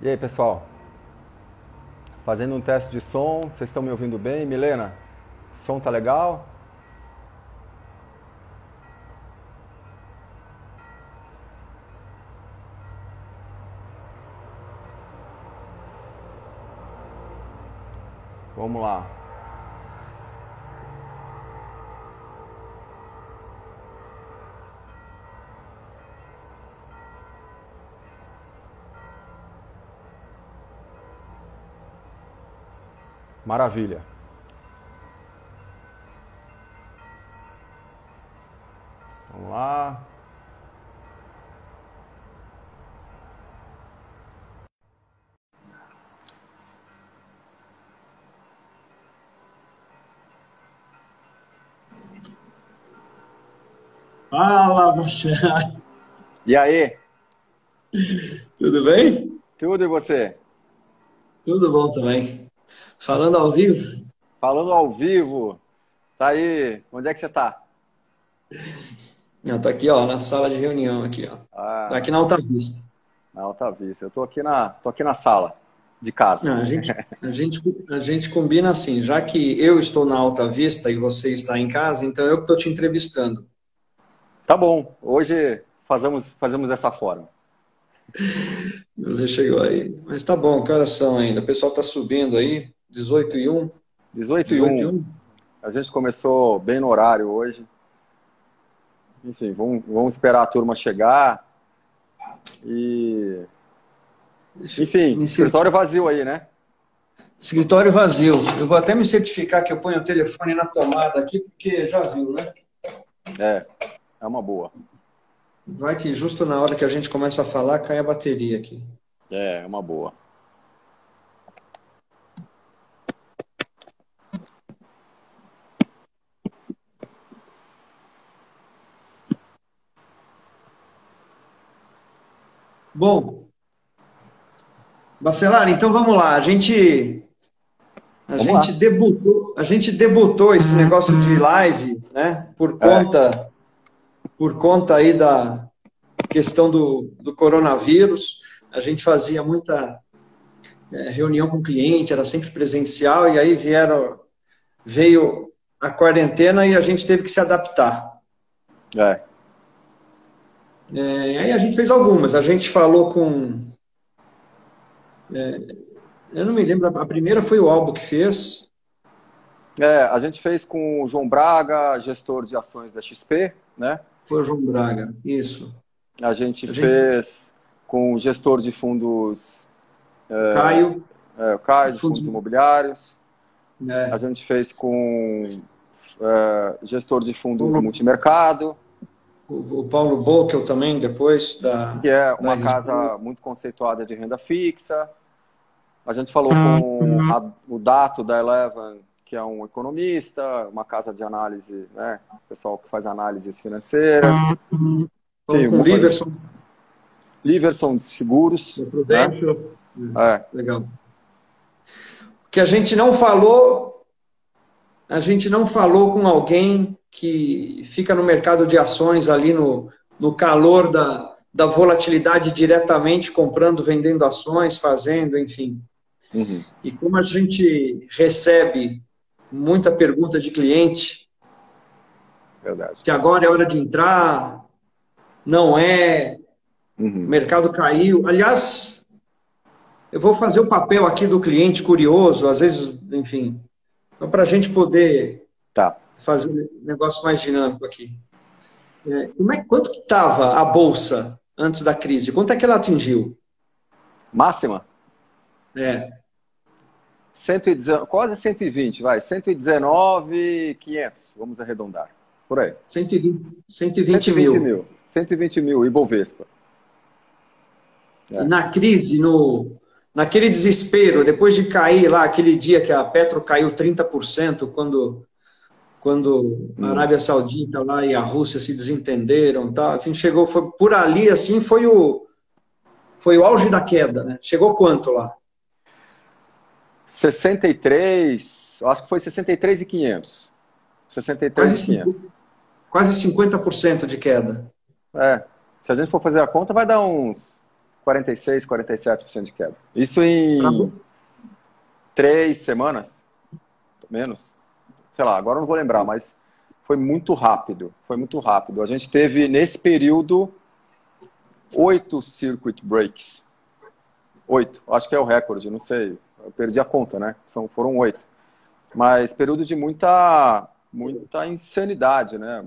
E aí, pessoal? Fazendo um teste de som, vocês estão me ouvindo bem? Milena, som tá legal? Vamos lá. Maravilha. Vamos lá. Fala, Marcelo. E aí? Tudo bem? Tudo e você? Tudo bom também. Falando ao vivo? Falando ao vivo. Tá aí. Onde é que você tá? Eu tô aqui, ó, na sala de reunião aqui, ó. Ah, Tá aqui na Alta Vista. na Alta Vista. Eu tô aqui na sala de casa. Não, a gente combina assim, já que eu estou na Alta Vista e você está em casa, então eu que estou te entrevistando. Tá bom. Hoje fazemos dessa forma. Você chegou aí. Mas tá bom, que horas são ainda? O pessoal tá subindo aí, 18h01. 18 e 18 e 1. 1. A gente começou bem no horário hoje. Enfim, vamos esperar a turma chegar. E, Deixa eu enfim, me escritório certificar. vazio aí, né? Escritório vazio. Eu vou até me certificar que eu ponho o telefone na tomada aqui, porque já viu, né? É, é uma boa. Vai que justo na hora que a gente começa a falar, cai a bateria aqui. É uma boa. Bom, Bacelar, então vamos lá. A gente, a Vamos gente lá. debutou, a gente debutou esse negócio de live, né? É, Por conta aí da questão do coronavírus. A gente fazia muita reunião com cliente, era sempre presencial, e aí veio a quarentena e a gente teve que se adaptar. é. Aí a gente fez algumas. A gente falou com. Eu não me lembro, a primeira foi o Albo que fez. É, a gente fez com o João Braga, gestor de ações da XP, né? Foi o João Braga, isso. A gente A gente, fez com o gestor de fundos, o Caio, o Caio, de fundos, fundos imobiliários. A né, gente fez com gestor de fundos Paulo- multimercado, o Paulo Bockel também, depois que é da uma RG. casa muito conceituada de renda fixa. A gente falou com o Dato da Eleven, que é um economista, uma casa de análise, né? Pessoal que faz análises financeiras. Enfim, Falamos com o Liverson, Liverson de Seguros, da né? Prudential. É, Legal. O que a gente não falou com alguém que fica no mercado de ações ali no calor da volatilidade diretamente comprando, vendendo ações, fazendo, enfim. uhum, E como a gente recebe muita pergunta de cliente, verdade. se agora é hora de entrar, não é, o Uhum, mercado caiu. Aliás, eu vou fazer o papel aqui do cliente curioso, às vezes, enfim, para a gente poder tá. fazer um negócio mais dinâmico aqui. Quanto que estava a bolsa antes da crise? Quanto é que ela atingiu? Máxima? É, 119, quase 120, vai. 119.500, vamos arredondar. Por aí. 120 120 mil. mil. 120 mil, Ibovespa. E É. na crise, naquele desespero, depois de cair lá, aquele dia que a Petro caiu 30%, quando a Hum. Arábia Saudita lá e a Rússia se desentenderam, tá? Enfim, chegou, foi por ali, assim, foi o auge da queda, né? Chegou quanto lá? 63, eu acho que foi 63.500. 63.500. Quase 50% de queda. É, se a gente for fazer a conta, vai dar uns. 46, 47% de queda. Isso em 3 semanas, menos. Sei lá, agora eu não vou lembrar, mas foi muito rápido. Foi muito rápido. A gente teve, nesse período, 8 circuit breaks. 8, acho que é o recorde, não sei. Eu perdi a conta, né? Foram 8. Mas período de muita insanidade, né?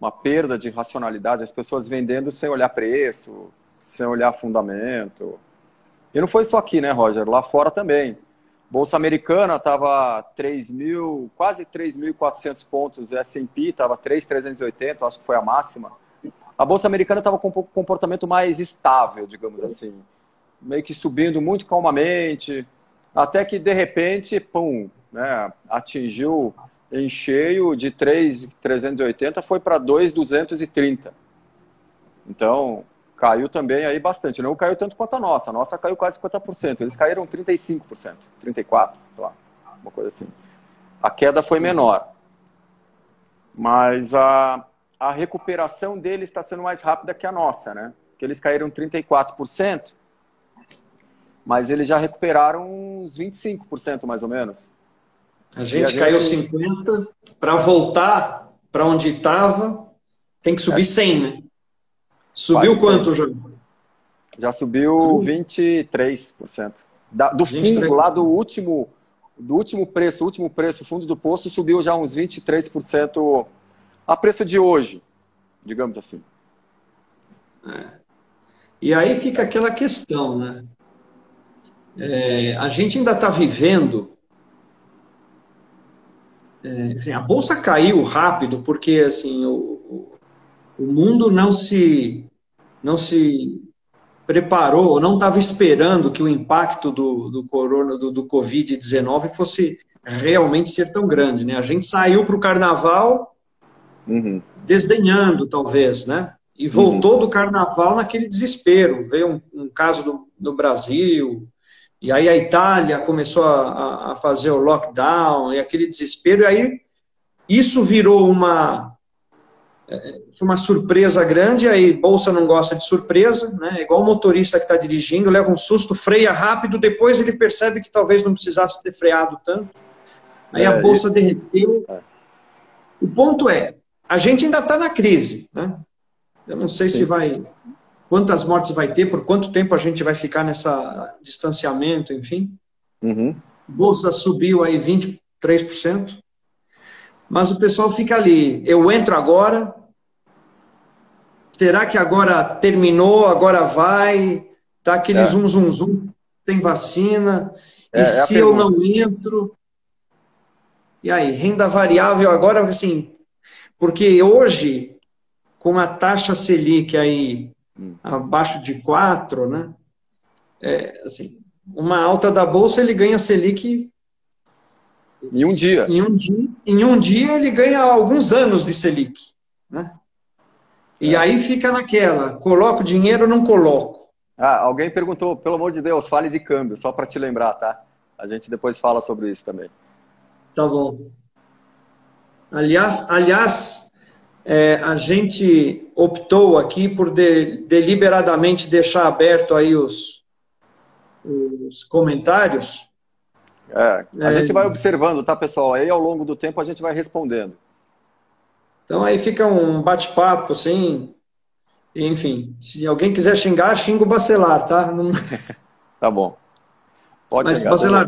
Uma perda de racionalidade, as pessoas vendendo sem olhar preço, sem olhar fundamento. E não foi só aqui, né, Roger? Lá fora também. Bolsa americana estava quase 3.400 pontos, S&P estava 3.380, acho que foi a máxima. A Bolsa americana estava com um comportamento mais estável, digamos assim. Meio que subindo muito calmamente, até que, de repente, pum, né, atingiu em cheio de 3.380, foi para 2.230. Então, caiu também aí bastante. Não caiu tanto quanto a nossa. A nossa caiu quase 50%. Eles caíram 35%, 34%, sei lá, uma coisa assim. A queda foi menor. Mas a recuperação deles está sendo mais rápida que a nossa, né? Porque eles caíram 34%, mas eles já recuperaram uns 25%, mais ou menos. A gente caiu 50%, para voltar para onde estava, tem que subir 100, né? Subiu quanto, já? Já subiu 23%. Do 23%. fundo, lá do último preço, fundo do poço, subiu já uns 23% a preço de hoje, digamos assim. E aí fica aquela questão, né? A gente ainda está vivendo... assim, a Bolsa caiu rápido porque assim, o mundo não se preparou, não estava esperando que o impacto do Covid-19 fosse realmente ser tão grande, né? A gente saiu para o carnaval desdenhando, talvez, né? E voltou do carnaval naquele desespero. Veio um caso no Brasil, e aí a Itália começou a fazer o lockdown, e aquele desespero, e aí isso virou foi uma surpresa grande, aí Bolsa não gosta de surpresa, né? Igual o motorista que está dirigindo, leva um susto, freia rápido, depois ele percebe que talvez não precisasse ter freado tanto. Aí a Bolsa derreteu. O ponto é, a gente ainda está na crise, né? Eu não sei se quantas mortes vai ter, por quanto tempo a gente vai ficar nessa distanciamento, enfim. Bolsa subiu aí 23%. Mas o pessoal fica ali, eu entro agora, será que agora terminou, agora vai, tá aquele zum, tem vacina, e se eu não entro? E aí, renda variável agora, assim, porque hoje, com a taxa Selic aí abaixo de 4, né, assim, uma alta da Bolsa, ele ganha Selic... Em um dia. Em um dia ele ganha alguns anos de Selic, né? E aí fica naquela, coloco dinheiro ou não coloco? Alguém perguntou, pelo amor de Deus, fale de câmbio, só para te lembrar, tá? A gente depois fala sobre isso também. Tá bom. Aliás, a gente optou aqui por deliberadamente deixar aberto aí os comentários. A gente vai observando, tá, pessoal? Aí ao longo do tempo a gente vai respondendo. Então aí fica um bate-papo, assim, enfim. Se alguém quiser xingar, xinga o Bacelar, tá? Não... Tá bom. Pode Mas, xingar. Bacelar,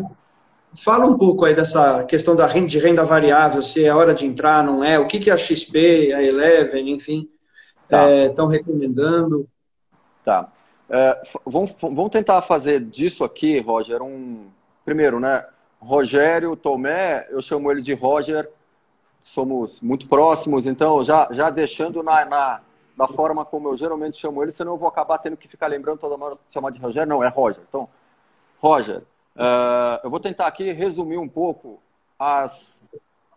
fala um pouco aí dessa questão de renda variável, se é hora de entrar, não é? O que a XP, a Eleven, enfim, estão recomendando? Tá. Vamos tentar fazer disso aqui, Roger, primeiro, né? Rogério Tomé, eu chamo ele de Roger, somos muito próximos, então já deixando da forma como eu geralmente chamo ele, senão eu vou acabar tendo que ficar lembrando toda hora de chamar de Rogério. Não, é Roger. Então, Roger, eu vou tentar aqui resumir um pouco as,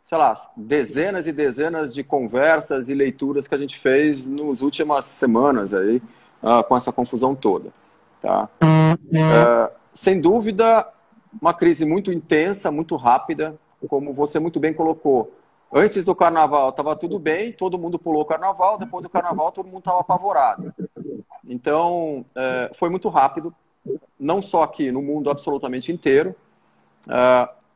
sei lá, dezenas e dezenas de conversas e leituras que a gente fez nas últimas semanas aí, com essa confusão toda. Tá? Sem dúvida, uma crise muito intensa, muito rápida, como você muito bem colocou. Antes do carnaval estava tudo bem, todo mundo pulou o carnaval, depois do carnaval todo mundo estava apavorado. Então, foi muito rápido, não só aqui, no mundo absolutamente inteiro.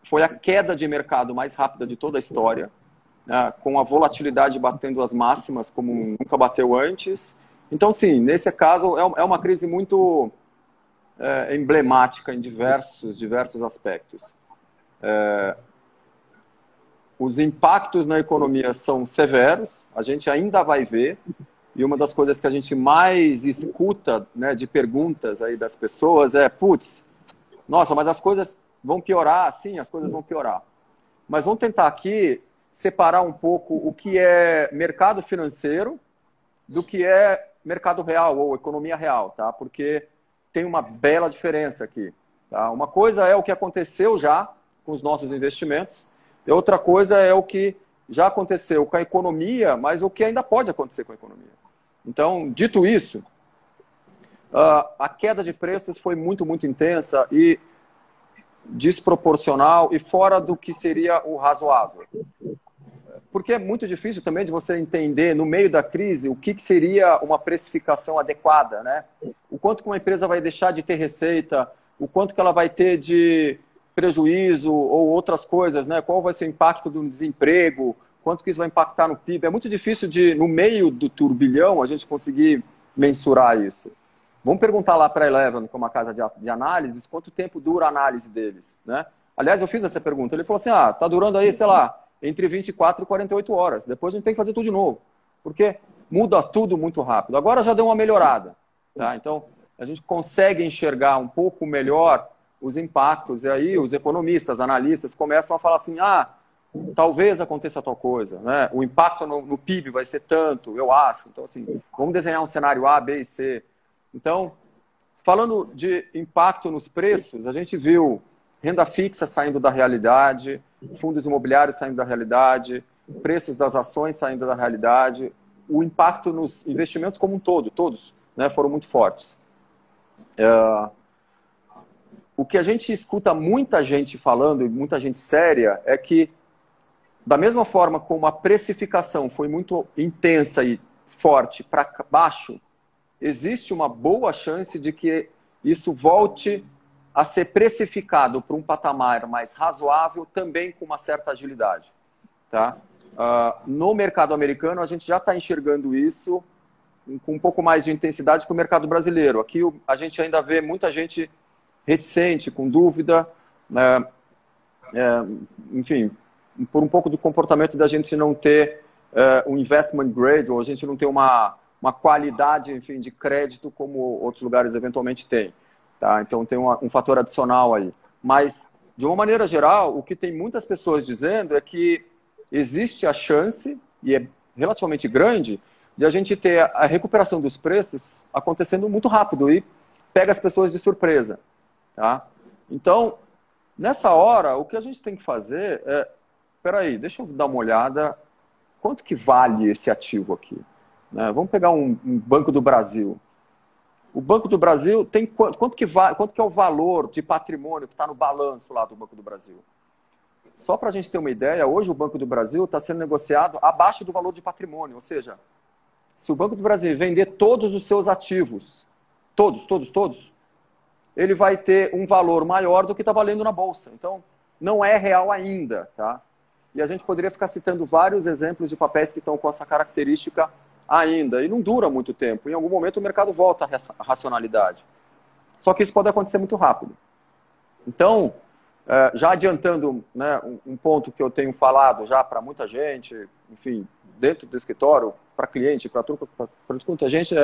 Foi a queda de mercado mais rápida de toda a história, com a volatilidade batendo as máximas como nunca bateu antes. Então, sim, nesse caso, é uma crise muito emblemática em diversos aspectos. Os impactos na economia são severos, a gente ainda vai ver, e uma das coisas que a gente mais escuta, né, de perguntas aí das pessoas é, putz, nossa, mas as coisas vão piorar? Sim, as coisas vão piorar. Mas vamos tentar aqui separar um pouco o que é mercado financeiro do que é mercado real ou economia real, tá? Porque tem uma bela diferença aqui, tá? Uma coisa é o que aconteceu já com os nossos investimentos, e outra coisa é o que já aconteceu com a economia, mas o que ainda pode acontecer com a economia. Então, dito isso, a queda de preços foi muito, muito intensa e desproporcional e fora do que seria o razoável. Porque é muito difícil também de você entender, no meio da crise, o que seria uma precificação adequada, né? O quanto que uma empresa vai deixar de ter receita, o quanto que ela vai ter de prejuízo ou outras coisas, né? Qual vai ser o impacto do desemprego, quanto que isso vai impactar no PIB. É muito difícil no meio do turbilhão, a gente conseguir mensurar isso. Vamos perguntar lá para a Eleven, que é uma casa de análises, quanto tempo dura a análise deles, né? Aliás, eu fiz essa pergunta. Ele falou assim, tá durando aí, sei lá, entre 24 e 48 horas. Depois a gente tem que fazer tudo de novo. Porque muda tudo muito rápido. Agora já deu uma melhorada, tá? Então, a gente consegue enxergar um pouco melhor os impactos. E aí os economistas, analistas, começam a falar assim, talvez aconteça tal coisa, né? O impacto no PIB vai ser tanto, eu acho. Então, assim, vamos desenhar um cenário A, B e C. Então, falando de impacto nos preços, a gente viu renda fixa saindo da realidade, fundos imobiliários saindo da realidade, preços das ações saindo da realidade, o impacto nos investimentos como um todo, todos, né, foram muito fortes. O que a gente escuta muita gente falando, e muita gente séria, é que da mesma forma como a precificação foi muito intensa e forte para baixo, existe uma boa chance de que isso volte a ser precificado para um patamar mais razoável, também com uma certa agilidade. Tá? No mercado americano, a gente já está enxergando isso com um pouco mais de intensidade que o mercado brasileiro. Aqui a gente ainda vê muita gente reticente, com dúvida, né? Enfim, por um pouco do comportamento da gente não ter um investment grade, ou a gente não ter uma qualidade, enfim, de crédito como outros lugares eventualmente têm. Tá? Então tem um fator adicional aí. Mas, de uma maneira geral, o que tem muitas pessoas dizendo é que existe a chance, e é relativamente grande, de a gente ter a recuperação dos preços acontecendo muito rápido e pega as pessoas de surpresa. Tá? Então, nessa hora, o que a gente tem que fazer é... Peraí, deixa eu dar uma olhada. Quanto que vale esse ativo aqui? Né? Vamos pegar um Banco do Brasil. O Banco do Brasil tem quanto que é o valor de patrimônio que está no balanço lá do Banco do Brasil? Só para a gente ter uma ideia, hoje o Banco do Brasil está sendo negociado abaixo do valor de patrimônio. Ou seja, se o Banco do Brasil vender todos os seus ativos, todos, ele vai ter um valor maior do que está valendo na Bolsa. Então, não é real ainda. Tá? E a gente poderia ficar citando vários exemplos de papéis que estão com essa característica ainda, e não dura muito tempo. Em algum momento o mercado volta à racionalidade. Só que isso pode acontecer muito rápido. Então, já adiantando, né, um ponto que eu tenho falado já para muita gente, enfim, dentro do escritório, para cliente, para muita gente,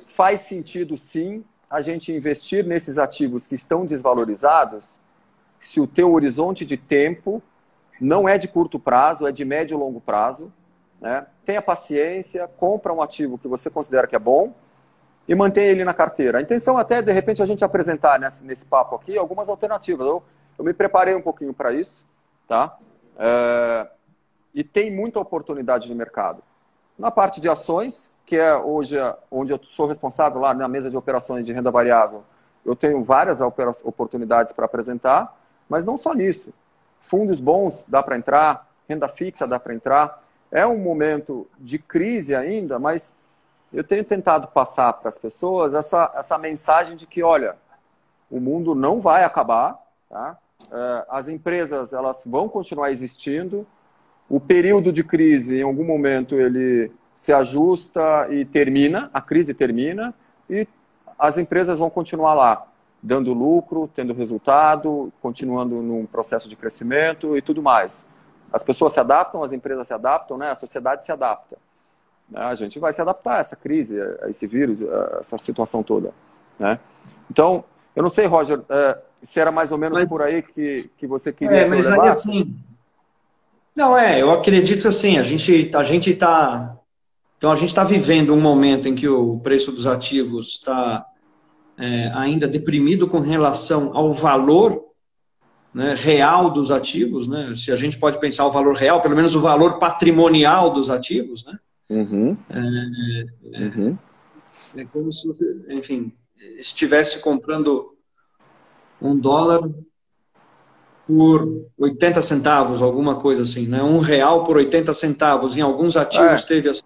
faz sentido sim a gente investir nesses ativos que estão desvalorizados se o teu horizonte de tempo não é de curto prazo, é de médio e longo prazo. Né? Tenha paciência, compra um ativo que você considera que é bom e mantenha ele na carteira. A intenção até, de repente, a gente apresentar nesse papo aqui algumas alternativas. Eu me preparei um pouquinho para isso, tá? E tem muita oportunidade de mercado. Na parte de ações, que é hoje onde eu sou responsável lá na mesa de operações de renda variável, eu tenho várias oportunidades para apresentar, mas não só nisso. Fundos bons dá para entrar, renda fixa dá para entrar. É um momento de crise ainda, mas eu tenho tentado passar para as pessoas essa mensagem de que, olha, o mundo não vai acabar, tá? As empresas, elas vão continuar existindo, o período de crise, em algum momento, ele se ajusta e termina, a crise termina, e as empresas vão continuar lá, dando lucro, tendo resultado, continuando num processo de crescimento e tudo mais. As pessoas se adaptam, as empresas se adaptam, né? A sociedade se adapta. A gente vai se adaptar a essa crise, a esse vírus, a essa situação toda, né? Então, eu não sei, Roger, se era mais ou menos por aí que você queria que eu mas aí levasse. assim... Não, eu acredito assim, a gente está vivendo um momento em que o preço dos ativos está ainda deprimido com relação ao valor, né, real dos ativos, né? Se a gente pode pensar o valor real, pelo menos o valor patrimonial dos ativos, né? Uhum. É como se você, enfim, estivesse comprando $1 por 80 centavos, alguma coisa assim, né? R$1 por 80 centavos. Em alguns ativos teve assim.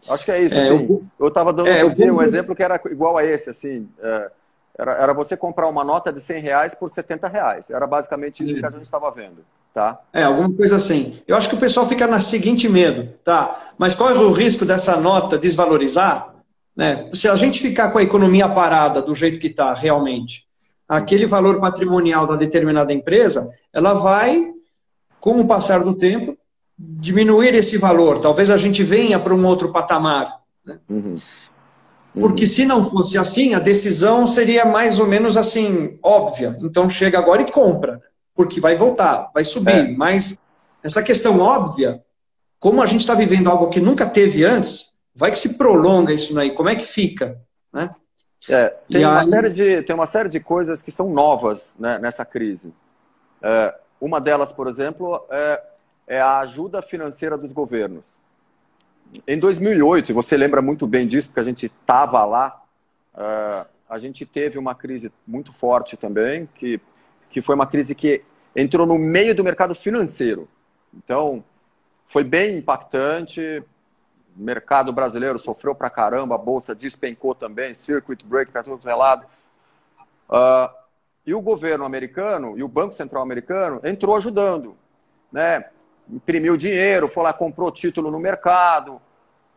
Acho que é isso, assim. Eu estava dando outro dia um exemplo que era igual a esse, assim. Era você comprar uma nota de R$100 por R$70. Era basicamente isso que a gente estava vendo, tá? Alguma coisa assim. Eu acho que o pessoal fica na seguinte medo, tá? Mas qual é o risco dessa nota desvalorizar? Né? Se a gente ficar com a economia parada do jeito que está realmente, aquele valor patrimonial da determinada empresa, ela vai, com o passar do tempo, diminuir esse valor. Talvez a gente venha para um outro patamar. Né? Porque se não fosse assim, a decisão seria mais ou menos assim, óbvia. Então chega agora e compra, porque vai voltar, vai subir. Mas essa questão óbvia, como a gente está vivendo algo que nunca teve antes, vai que se prolonga isso aí. Como é que fica? Né? Tem uma série de coisas que são novas, né, nessa crise. Uma delas, por exemplo, é a ajuda financeira dos governos. Em 2008, e você lembra muito bem disso, porque a gente estava lá, a gente teve uma crise muito forte também, que foi uma crise que entrou no meio do mercado financeiro. Então, foi bem impactante. O mercado brasileiro sofreu pra caramba, a bolsa despencou também, circuit break para tudo é lado. E o governo americano e o Banco Central americano entrou ajudando, né? Imprimiu dinheiro, foi lá, comprou título no mercado.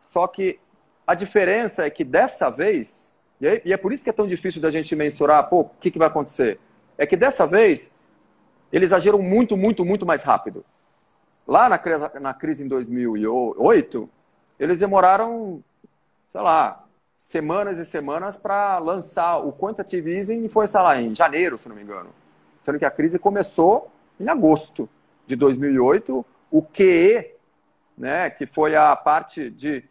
Só que a diferença é que dessa vez, e é por isso que é tão difícil da gente mensurar, o que vai acontecer? É que dessa vez, eles agiram muito, muito, muito mais rápido. Lá na crise em 2008, eles demoraram, sei lá, semanas e semanas para lançar o quantitative easing e foi, sei lá, em janeiro, se não me engano. Sendo que a crise começou em agosto de 2008, o QE, né, que foi a parte de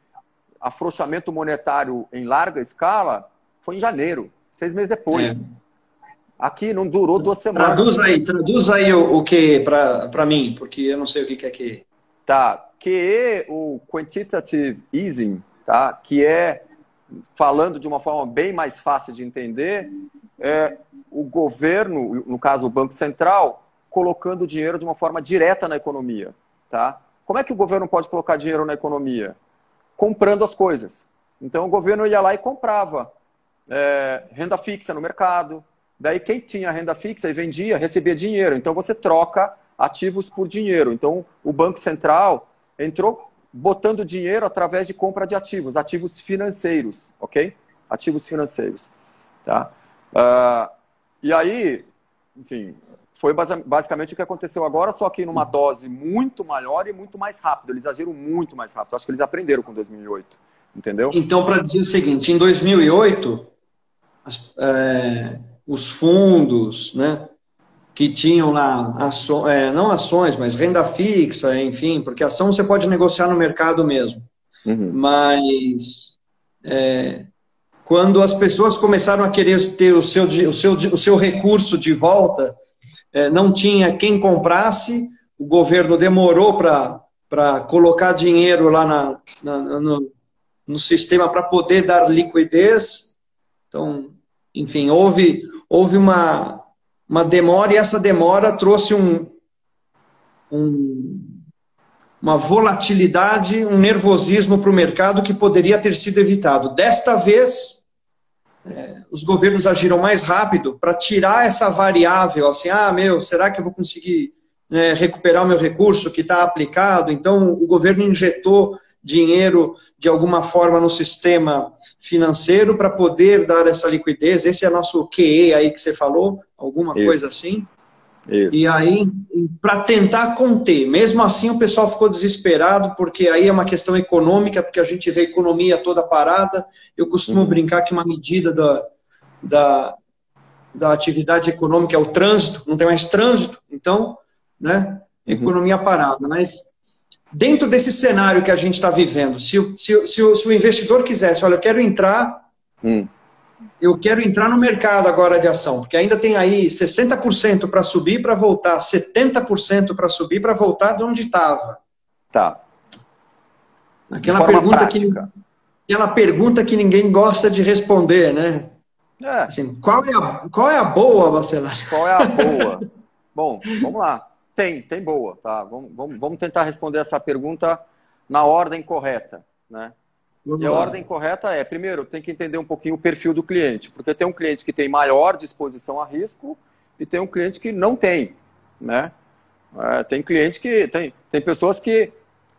afrouxamento monetário em larga escala, foi em janeiro, 6 meses depois. Aqui não durou 2 semanas. Traduz aí o QE para mim, porque eu não sei o que é QE. Tá, QE, o Quantitative Easing, tá, que é, falando de uma forma bem mais fácil de entender, o governo, no caso o Banco Central, colocando dinheiro de uma forma direta na economia. Tá? Como é que o governo pode colocar dinheiro na economia? Comprando as coisas. Então o governo ia lá e comprava renda fixa no mercado. Daí quem tinha renda fixa e vendia, recebia dinheiro. Então você troca ativos por dinheiro. Então o Banco Central entrou botando dinheiro através de compra de ativos, ativos financeiros, ok? Ativos financeiros. Tá? E aí, enfim, foi basicamente o que aconteceu agora, só que numa dose muito maior e muito mais rápido. Eles agiram muito mais rápido. Acho que eles aprenderam com 2008, entendeu? Então, para dizer o seguinte, em 2008, os fundos, né, que tinham lá, não ações, mas renda fixa, enfim, porque ação você pode negociar no mercado mesmo. Mas quando as pessoas começaram a querer ter o seu recurso de volta, não tinha quem comprasse, o governo demorou para colocar dinheiro lá no sistema para poder dar liquidez. Então, enfim, houve uma uma demora, e essa demora trouxe uma volatilidade, um nervosismo para o mercado que poderia ter sido evitado. Desta vez, os governos agiram mais rápido para tirar essa variável, assim, será que eu vou conseguir recuperar o meu recurso que está aplicado? Então, o governo injetou dinheiro de alguma forma no sistema financeiro para poder dar essa liquidez. Esse é nosso QE aí que você falou, alguma coisa assim. Isso. E aí, para tentar conter, mesmo assim o pessoal ficou desesperado, porque aí é uma questão econômica, porque a gente vê a economia toda parada. Eu costumo brincar que uma medida da atividade econômica é o trânsito, não tem mais trânsito, então, né, economia parada. Mas dentro desse cenário que a gente está vivendo, se o investidor quisesse, olha, eu quero entrar no mercado agora de ação, porque ainda tem aí 60% para subir para voltar, 70% para subir para voltar de onde estava. Tá. Aquela pergunta que ninguém gosta de responder, né? Assim, qual é a boa, Bacelar? Qual é a boa? Bom, vamos lá. Tem boa, tá? Vamos tentar responder essa pergunta na ordem correta, né? E a ordem correta é, primeiro, tem que entender um pouquinho o perfil do cliente, porque tem um cliente que tem maior disposição a risco e tem um cliente que não tem, né? Tem cliente que... Tem pessoas que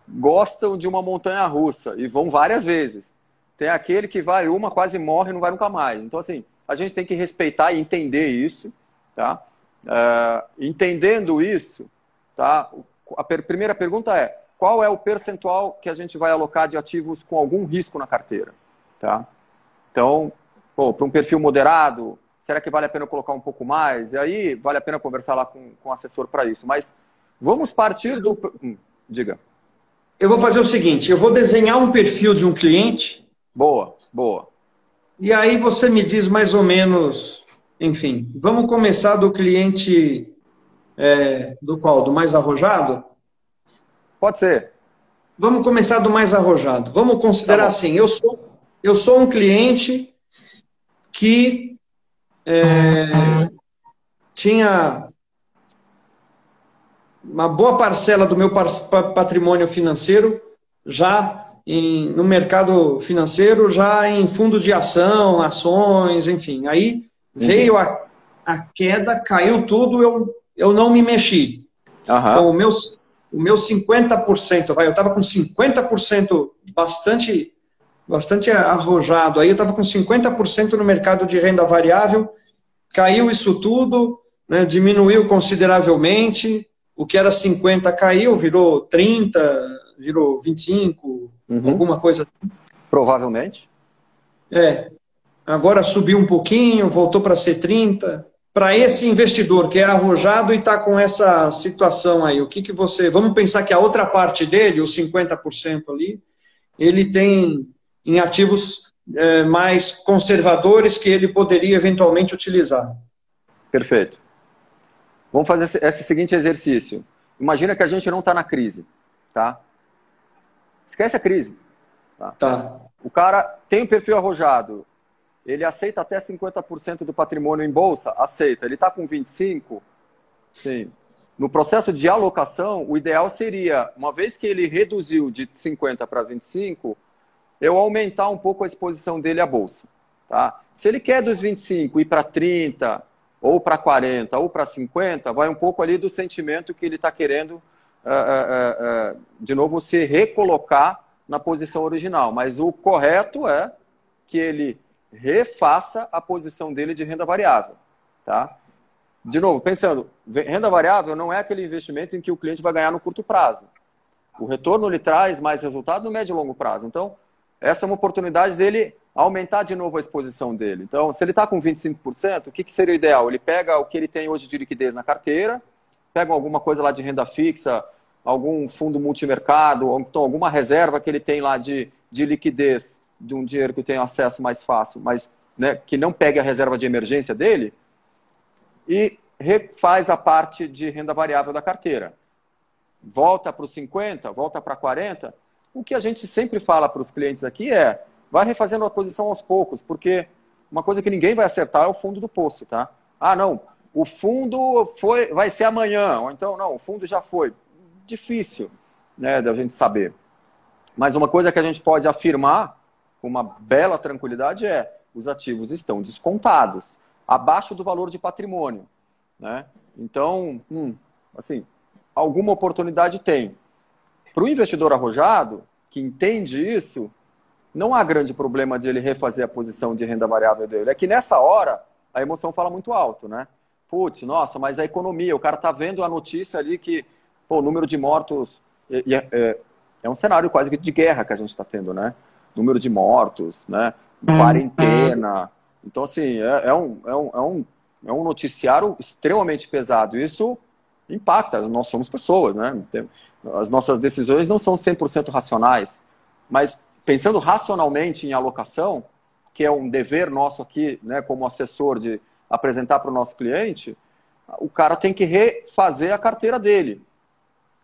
gostam de uma montanha-russa e vão várias vezes. Tem aquele que vai uma, quase morre e não vai nunca mais. Então, assim, a gente tem que respeitar e entender isso, tá? Entendendo isso, tá? A primeira pergunta é: qual é o percentual que a gente vai alocar de ativos com algum risco na carteira? Tá? Então, para um perfil moderado, será que vale a pena colocar um pouco mais? E aí, vale a pena conversar lá com o assessor para isso. Mas vamos partir do... Diga. Eu vou fazer o seguinte, eu vou desenhar um perfil de um cliente. Boa. E aí você me diz mais ou menos... Enfim, vamos começar do cliente... do qual? Do mais arrojado? Pode ser. Vamos começar do mais arrojado. Vamos considerar assim, eu sou um cliente que tinha uma boa parcela do meu patrimônio financeiro já no mercado financeiro, já em fundos de ação, ações, enfim. Aí veio a queda, caiu tudo, eu não me mexi. Então, o meu 50%, eu estava com 50% bastante arrojado, aí eu estava com 50% no mercado de renda variável, caiu isso tudo, né, diminuiu consideravelmente, o que era 50 caiu, virou 30, virou 25, alguma coisa. Provavelmente. Agora subiu um pouquinho, voltou para ser 30. Para esse investidor que é arrojado e está com essa situação aí, o que você... Vamos pensar que a outra parte dele, os 50% ali, ele tem em ativos mais conservadores que ele poderia eventualmente utilizar. Perfeito. Vamos fazer esse seguinte exercício. Imagina que a gente não está na crise, tá? Esquece a crise. Tá. O cara tem um perfil arrojado, ele aceita até 50% do patrimônio em bolsa? Aceita. Ele está com 25%? Sim. No processo de alocação, o ideal seria, uma vez que ele reduziu de 50% para 25%, eu aumentar um pouco a exposição dele à bolsa. Tá? Se ele quer dos 25% ir para 30%, ou para 40%, ou para 50%, vai um pouco ali do sentimento que ele está querendo, de novo, se recolocar na posição original. Mas o correto é que ele refaça a posição dele de renda variável. Tá? De novo, pensando, renda variável não é aquele investimento em que o cliente vai ganhar no curto prazo. O retorno lhe traz mais resultado no médio e longo prazo. Então, essa é uma oportunidade dele aumentar de novo a exposição dele. Então, se ele está com 25%, o que seria o ideal? Ele pega o que ele tem hoje de liquidez na carteira, pega alguma coisa lá de renda fixa, algum fundo multimercado, ou então alguma reserva que ele tem lá de liquidez, de um dinheiro que tem acesso mais fácil, mas né, que não pegue a reserva de emergência dele, e refaz a parte de renda variável da carteira. Volta para os 50%, volta para 40%. O que a gente sempre fala para os clientes aqui é, vai refazendo a posição aos poucos, porque uma coisa que ninguém vai acertar é o fundo do poço, tá? Ah, não, o fundo vai ser amanhã, ou então, não, o fundo já foi. Difícil. né, da gente saber. Mas uma coisa que a gente pode afirmar com uma bela tranquilidade é: os ativos estão descontados, abaixo do valor de patrimônio, né? Então, assim, alguma oportunidade tem. Para o investidor arrojado, que entende isso, não há grande problema de ele refazer a posição de renda variável dele. É que nessa hora, a emoção fala muito alto, né? Putz, nossa, mas a economia, o cara tá vendo a notícia ali que, pô, o número de mortos... É um cenário quase que de guerra que a gente está tendo, né? Número de mortos, né? Quarentena. Então, assim, é um noticiário extremamente pesado. Isso impacta. Nós somos pessoas, né? As nossas decisões não são 100% racionais. Mas, pensando racionalmente em alocação, que é um dever nosso aqui, né, como assessor, de apresentar para o nosso cliente, o cara tem que refazer a carteira dele.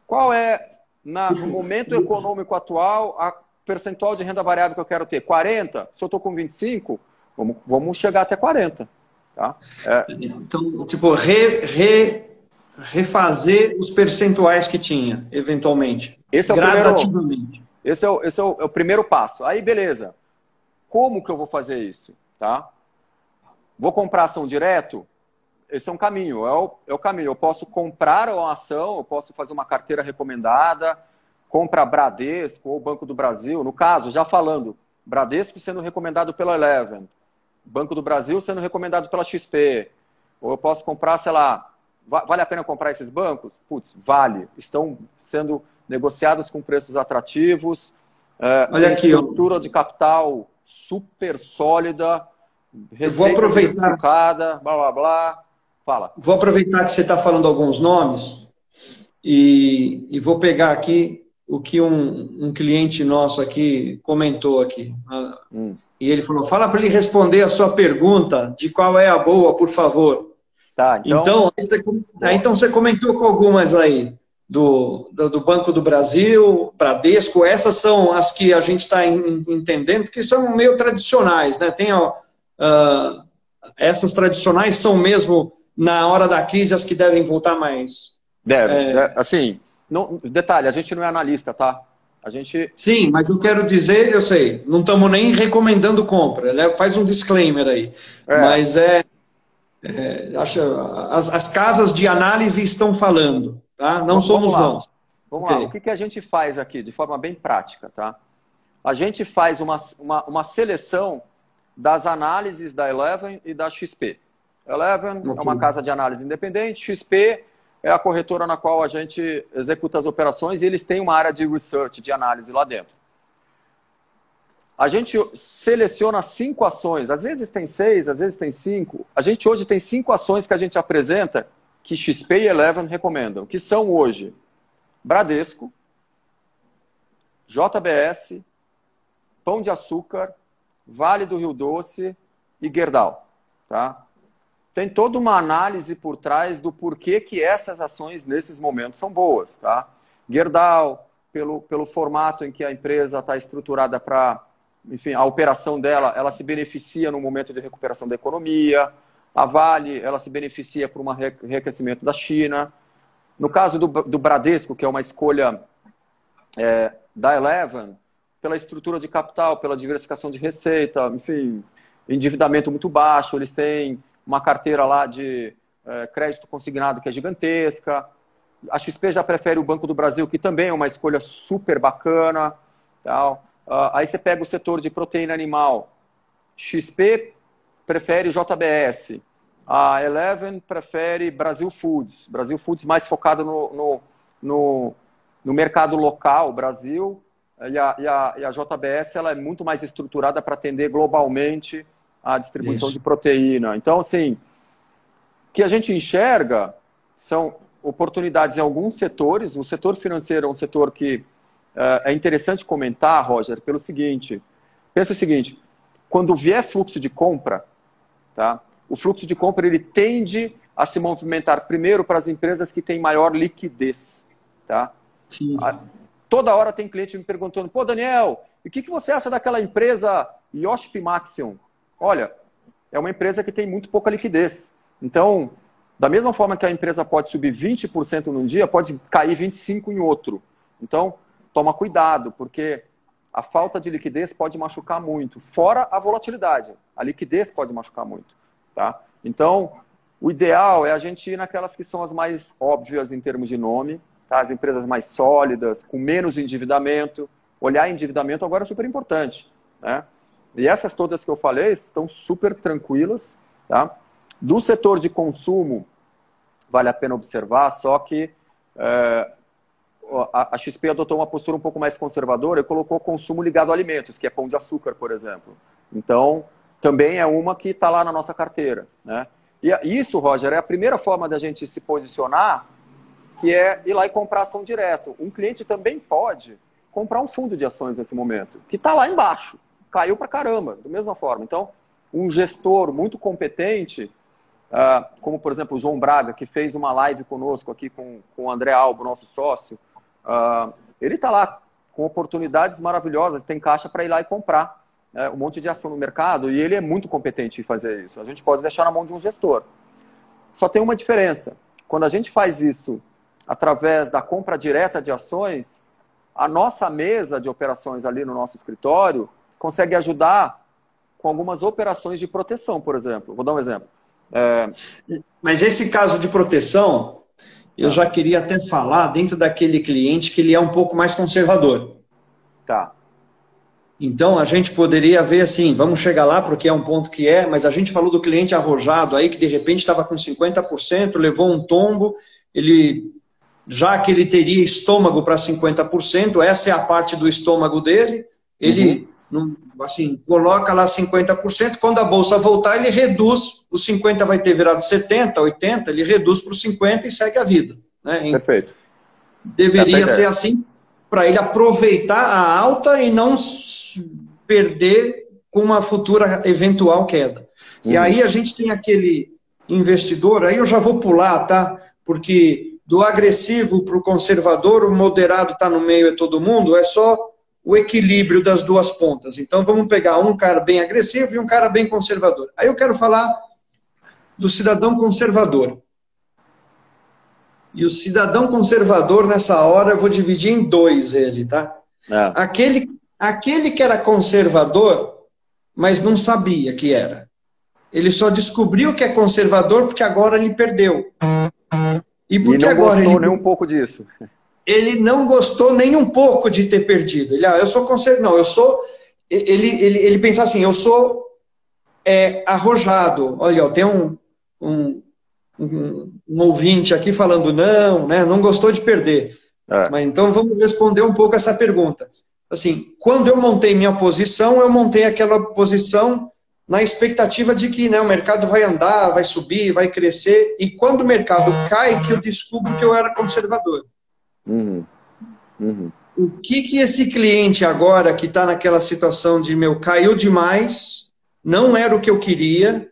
Qual é, no momento econômico atual, a percentual de renda variável que eu quero ter? 40? Se eu estou com 25, vamos chegar até 40. Tá? Então, tipo, refazer os percentuais que tinha, eventualmente. Esse é gradativamente. Esse é o primeiro passo. Aí, beleza. Como que eu vou fazer isso? Tá? Vou comprar ação direto? Esse é um caminho, é o caminho. Eu posso comprar uma ação, eu posso fazer uma carteira recomendada, compra Bradesco ou Banco do Brasil. No caso, já falando, Bradesco sendo recomendado pela Eleven, Banco do Brasil sendo recomendado pela XP. Ou eu posso comprar, sei lá, vale a pena comprar esses bancos? Putz, vale. Estão sendo negociados com preços atrativos. Olha aqui, estrutura de capital super sólida, receita diversificada, blá, blá, blá. Fala. Vou aproveitar que você está falando alguns nomes e vou pegar aqui o que um cliente nosso aqui comentou aqui. E ele falou, fala para ele responder a sua pergunta de qual é a boa, por favor. Tá, então você comentou com algumas aí, do Banco do Brasil, Bradesco, essas são as que a gente está entendendo, porque são meio tradicionais, né? Essas tradicionais são mesmo, na hora da crise, as que devem voltar mais. Assim, detalhe, a gente não é analista, tá? Sim, mas eu quero dizer, eu sei, não estamos nem recomendando compra, né? Faz um disclaimer aí. Mas as casas de análise estão falando, tá? Não somos nós. Vamos lá, o que a gente faz aqui, de forma bem prática, tá? A gente faz uma seleção das análises da Eleven e da XP. Eleven é uma casa de análise independente, XP é a corretora na qual a gente executa as operações e eles têm uma área de research, de análise lá dentro. A gente seleciona 5 ações, às vezes tem 6, às vezes tem 5. A gente hoje tem 5 ações que a gente apresenta que XP e Eleven recomendam, que são hoje Bradesco, JBS, Pão de Açúcar, Vale do Rio Doce e Gerdau. Tá? Tem toda uma análise por trás do porquê que essas ações nesses momentos são boas. Tá? Gerdau, pelo formato em que a empresa está estruturada para, enfim, a operação dela, ela se beneficia no momento de recuperação da economia. A Vale, ela se beneficia por um reaquecimento da China. No caso do Bradesco, que é uma escolha da Eleven, pela estrutura de capital, pela diversificação de receita, enfim, endividamento muito baixo, eles têm uma carteira lá de crédito consignado que é gigantesca. A XP já prefere o Banco do Brasil, que também é uma escolha super bacana. Tal. Aí você pega o setor de proteína animal. XP prefere JBS. A Eleven prefere Brasil Foods. Brasil Foods mais focado no mercado local, Brasil. E a JBS ela é muito mais estruturada para atender globalmente a distribuição de proteína. Então, assim, o que a gente enxerga são oportunidades em alguns setores. O setor financeiro é um setor que é interessante comentar, Roger, pelo seguinte. Pensa o seguinte, quando vier fluxo de compra, tá? O fluxo de compra ele tende a se movimentar primeiro para as empresas que têm maior liquidez. Tá? Sim. Toda hora tem cliente me perguntando, pô, Daniel, e o que você acha daquela empresa Iochpe Maxion? Olha, é uma empresa que tem muito pouca liquidez. Então, da mesma forma que a empresa pode subir 20% num dia, pode cair 25% em outro. Então, toma cuidado, porque a falta de liquidez pode machucar muito, fora a volatilidade. A liquidez pode machucar muito, tá? Então, o ideal é a gente ir naquelas que são as mais óbvias em termos de nome, tá? As empresas mais sólidas, com menos endividamento. Olhar endividamento agora é super importante, né? E essas todas que eu falei estão super tranquilas, tá? Do setor de consumo, vale a pena observar, só que a XP adotou uma postura um pouco mais conservadora e colocou consumo ligado a alimentos, que é pão de açúcar, por exemplo. Então, também é uma que está lá na nossa carteira, né? E isso, Roger, é a primeira forma da gente se posicionar, que é ir lá e comprar ação direto. Um cliente também pode comprar um fundo de ações nesse momento, que está lá embaixo, caiu pra caramba, da mesma forma. Então, um gestor muito competente, como, por exemplo, o João Braga, que fez uma live conosco aqui com o André Albo, nosso sócio, ele está lá com oportunidades maravilhosas, tem caixa para ir lá e comprar um monte de ação no mercado, e ele é muito competente em fazer isso. A gente pode deixar na mão de um gestor. Só tem uma diferença. Quando a gente faz isso através da compra direta de ações, a nossa mesa de operações ali no nosso escritório consegue ajudar com algumas operações de proteção, por exemplo. Vou dar um exemplo. Mas esse caso de proteção, eu já queria até falar dentro daquele cliente que ele é um pouco mais conservador. Tá. Então, a gente poderia ver assim, vamos chegar lá porque é um ponto que mas a gente falou do cliente arrojado aí, que de repente estava com 50%, levou um tombo, já que ele teria estômago para 50%, essa é a parte do estômago dele, ele assim, coloca lá 50%, quando a bolsa voltar, ele reduz, os 50% vai ter virado 70%, 80%, ele reduz para os 50% e segue a vida. Né? Perfeito. Deveria ser assim, para ele aproveitar a alta e não perder com uma futura eventual queda. E aí a gente tem aquele investidor, aí eu já vou pular, tá? Porque do agressivo para o conservador, o moderado está no meio, é todo mundo, é só o equilíbrio das duas pontas. Então vamos pegar um cara bem agressivo e um cara bem conservador. Aí eu quero falar do cidadão conservador. E o cidadão conservador, nessa hora, eu vou dividir em dois ele, tá? Aquele que era conservador, mas não sabia que era. Ele só descobriu que é conservador porque agora ele perdeu. E não agora gostou nem um pouco disso. Ele não gostou nem um pouco de ter perdido. Ele, eu sou conservador. Não, eu sou... Ele pensa assim, eu sou arrojado. Olha, tem um ouvinte aqui falando não gostou de perder. Mas então vamos responder um pouco essa pergunta. Assim, quando eu montei minha posição, eu montei aquela posição na expectativa de que o mercado vai andar, vai subir, vai crescer, e quando o mercado cai, que eu descubro que eu era conservador. O que esse cliente agora, que está naquela situação de, caiu demais, não era o que eu queria,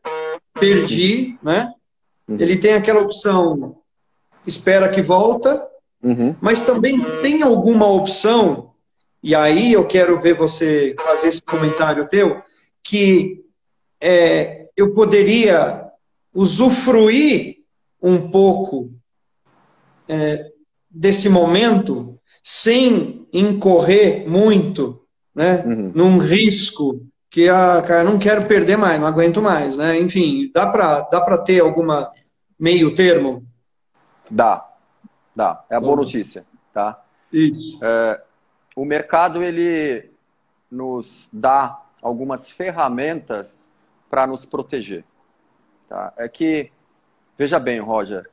perdi, né? Ele tem aquela opção, espera que volta, mas também tem alguma opção, e aí eu quero ver você fazer esse comentário teu, que eu poderia usufruir um pouco desse momento sem incorrer muito, né, num risco que cara, não quero perder mais, não aguento mais, né? Enfim, dá para ter alguma meio termo? Dá. É a boa notícia, tá? Isso. O mercado, ele nos dá algumas ferramentas para nos proteger, tá? É que, veja bem, Roger,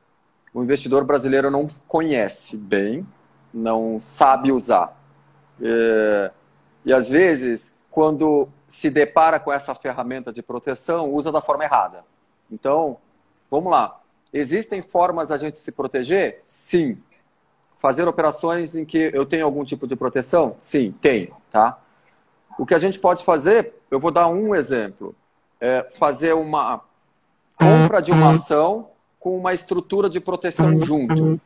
o investidor brasileiro não conhece bem, não sabe usar. E às vezes, quando se depara com essa ferramenta de proteção, usa da forma errada. Então, vamos lá. Existem formas da gente se proteger? Sim. Fazer operações em que eu tenho algum tipo de proteção? Sim, tenho, tá? O que a gente pode fazer, eu vou dar um exemplo. Fazer uma compra de uma ação com uma estrutura de proteção junto.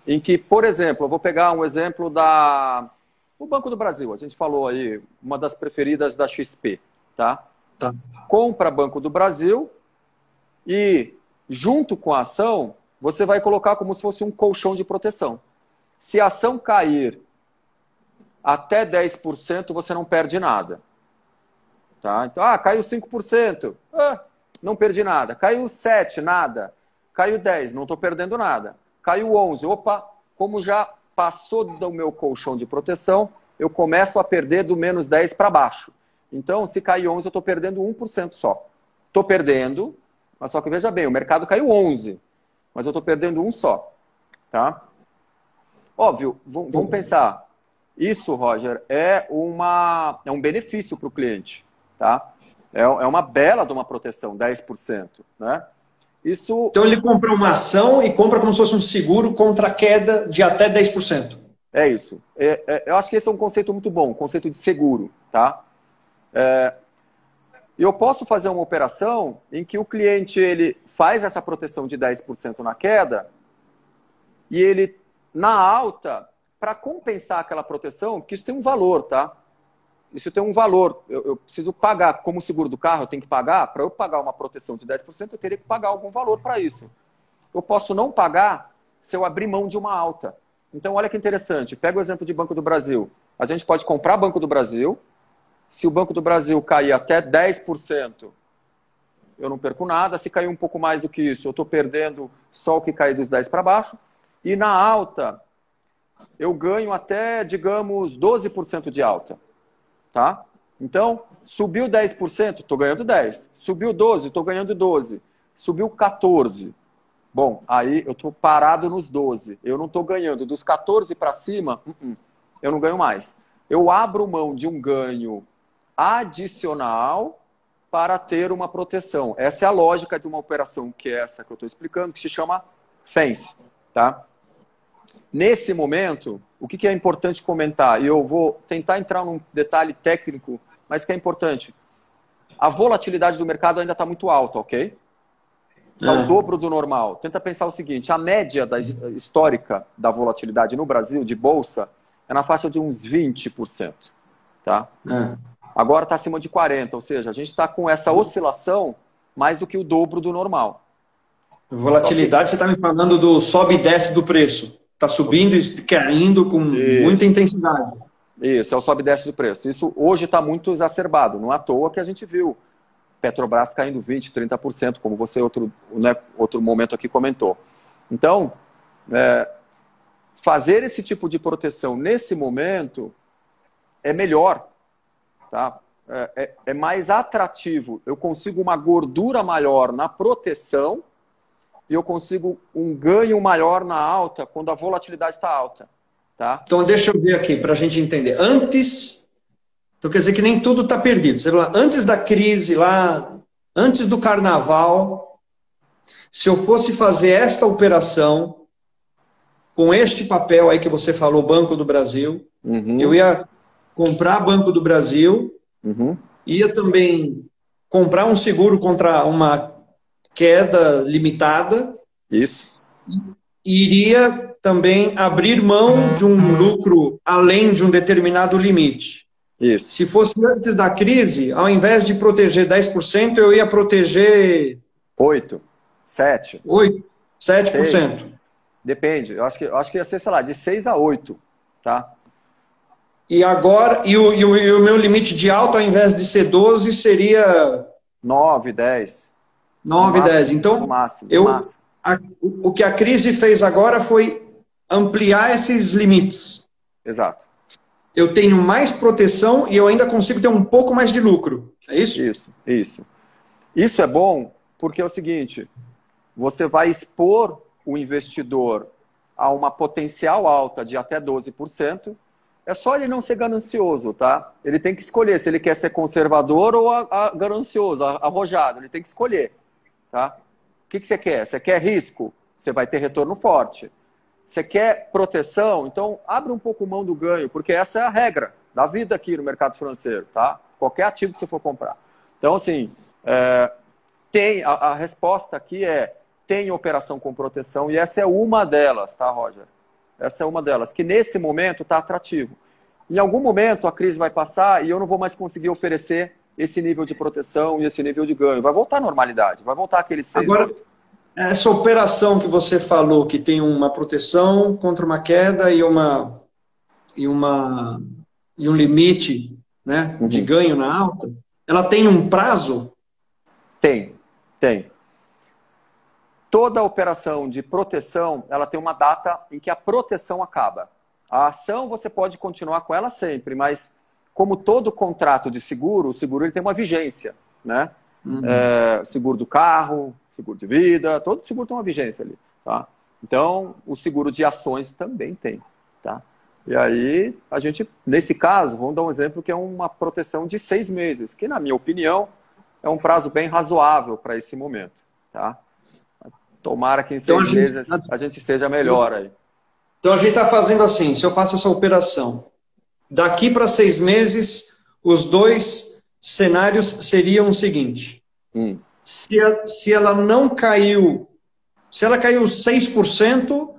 Em que, por exemplo, eu vou pegar um exemplo do Banco do Brasil. A gente falou aí, uma das preferidas da XP, tá? Compra Banco do Brasil e, junto com a ação, você vai colocar como se fosse um colchão de proteção. Se a ação cair até 10% você não perde nada. Tá? Então, caiu 5%. Não perdi nada. Caiu 7%, nada. Caiu 10%, não estou perdendo nada. Caiu 11%. Opa, como já passou do meu colchão de proteção, eu começo a perder do menos 10 para baixo. Então, se cair 11%, eu estou perdendo 1% só. Estou perdendo, mas só que veja bem, o mercado caiu 11%, mas eu estou perdendo 1% só. Tá? Óbvio, vamos pensar. Isso, Roger, é um benefício para o cliente. Tá? É uma bela de uma proteção, 10%. Né? Isso... Então ele compra uma ação e compra como se fosse um seguro contra a queda de até 10%. É isso. Eu acho que esse é um conceito muito bom, um conceito de seguro. Tá? Eu posso fazer uma operação em que o cliente ele faz essa proteção de 10% na queda e ele, na alta, para compensar aquela proteção, que isso tem um valor, tá? Isso tem um valor. Eu preciso pagar, como o seguro do carro, eu tenho que pagar. Para eu pagar uma proteção de 10%, eu teria que pagar algum valor para isso. Eu posso não pagar se eu abrir mão de uma alta. Então, olha que interessante. Pega o exemplo de Banco do Brasil. A gente pode comprar Banco do Brasil. Se o Banco do Brasil cair até 10%, eu não perco nada. Se cair um pouco mais do que isso, eu estou perdendo só o que cair dos 10 para baixo. E na alta, eu ganho até, digamos, 12% de alta. Tá? Então, subiu 10%, estou ganhando 10%. Subiu 12%, estou ganhando 12%. Subiu 14%. Bom, aí eu estou parado nos 12%. Eu não estou ganhando. Dos 14% para cima, eu não ganho mais. Eu abro mão de um ganho adicional para ter uma proteção. Essa é a lógica de uma operação que é essa que eu estou explicando, que se chama fence. Tá? Nesse momento, o que é importante comentar? E eu vou tentar entrar num detalhe técnico, mas que é importante. A volatilidade do mercado ainda está muito alta, ok? Está o dobro do normal. Tenta pensar o seguinte, a média histórica da volatilidade no Brasil, de bolsa, é na faixa de uns 20%. Tá? Agora está acima de 40%, ou seja, a gente está com essa oscilação mais do que o dobro do normal. Volatilidade, você está me falando do sobe e desce do preço. Está subindo e caindo com muita intensidade. Isso, é o sobe e desce do preço. Isso hoje está muito exacerbado. Não é à toa que a gente viu Petrobras caindo 20%, 30%, como você outro momento aqui comentou. Então, fazer esse tipo de proteção nesse momento é melhor. Tá? É mais atrativo. Eu consigo uma gordura maior na proteção e eu consigo um ganho maior na alta quando a volatilidade está alta. Tá? Então, deixa eu ver aqui, para a gente entender. Antes, então quer dizer que nem tudo está perdido. Você fala, antes da crise lá, antes do carnaval, se eu fosse fazer esta operação, com este papel aí que você falou, Banco do Brasil, eu ia comprar Banco do Brasil, ia também comprar um seguro contra uma queda limitada. Isso. E iria também abrir mão de um lucro além de um determinado limite. Isso. Se fosse antes da crise, ao invés de proteger 10%, eu ia proteger 8%, 7%. 7%. 6%. Depende. Eu acho que ia ser, sei lá, de 6% a 8%. Tá? E agora, e o meu limite de alta, ao invés de ser 12%, seria 9%, 10%. 9%, 10%. Então, no máximo. O que a crise fez agora foi ampliar esses limites. Exato. Eu tenho mais proteção e eu ainda consigo ter um pouco mais de lucro. É isso? Isso. Isso é bom porque é o seguinte, você vai expor o investidor a uma potencial alta de até 12%. É só ele não ser ganancioso, tá? Ele tem que escolher se ele quer ser conservador ou ganancioso, arrojado. Ele tem que escolher, tá? O que você quer? Você quer risco? Você vai ter retorno forte. Você quer proteção? Então, abre um pouco mão do ganho, porque essa é a regra da vida aqui no mercado financeiro, tá? Qualquer ativo que você for comprar. Então, assim, a resposta aqui tem operação com proteção, e essa é uma delas, tá, Roger? Essa é uma delas, que nesse momento está atrativo. Em algum momento a crise vai passar e eu não vou mais conseguir oferecer esse nível de proteção e esse nível de ganho. Vai voltar à normalidade, vai voltar aquele 6, Agora, 8. Essa operação que você falou, que tem uma proteção contra uma queda e uma e um limite, né, de ganho na alta, ela tem um prazo? Tem. Toda operação de proteção, ela tem uma data em que a proteção acaba. A ação você pode continuar com ela sempre, mas como todo contrato de seguro, o seguro ele tem uma vigência, né? Seguro do carro, seguro de vida, todo seguro tem uma vigência ali, tá? Então, o seguro de ações também tem, tá? E aí, a gente, nesse caso, vamos dar um exemplo que é uma proteção de 6 meses, que na minha opinião é um prazo bem razoável para esse momento, tá? Tomara que em 6 meses a gente esteja melhor aí. Então a gente está fazendo assim, se eu faço essa operação, daqui para 6 meses, os dois cenários seriam o seguinte. Se ela não caiu, se ela caiu 6%,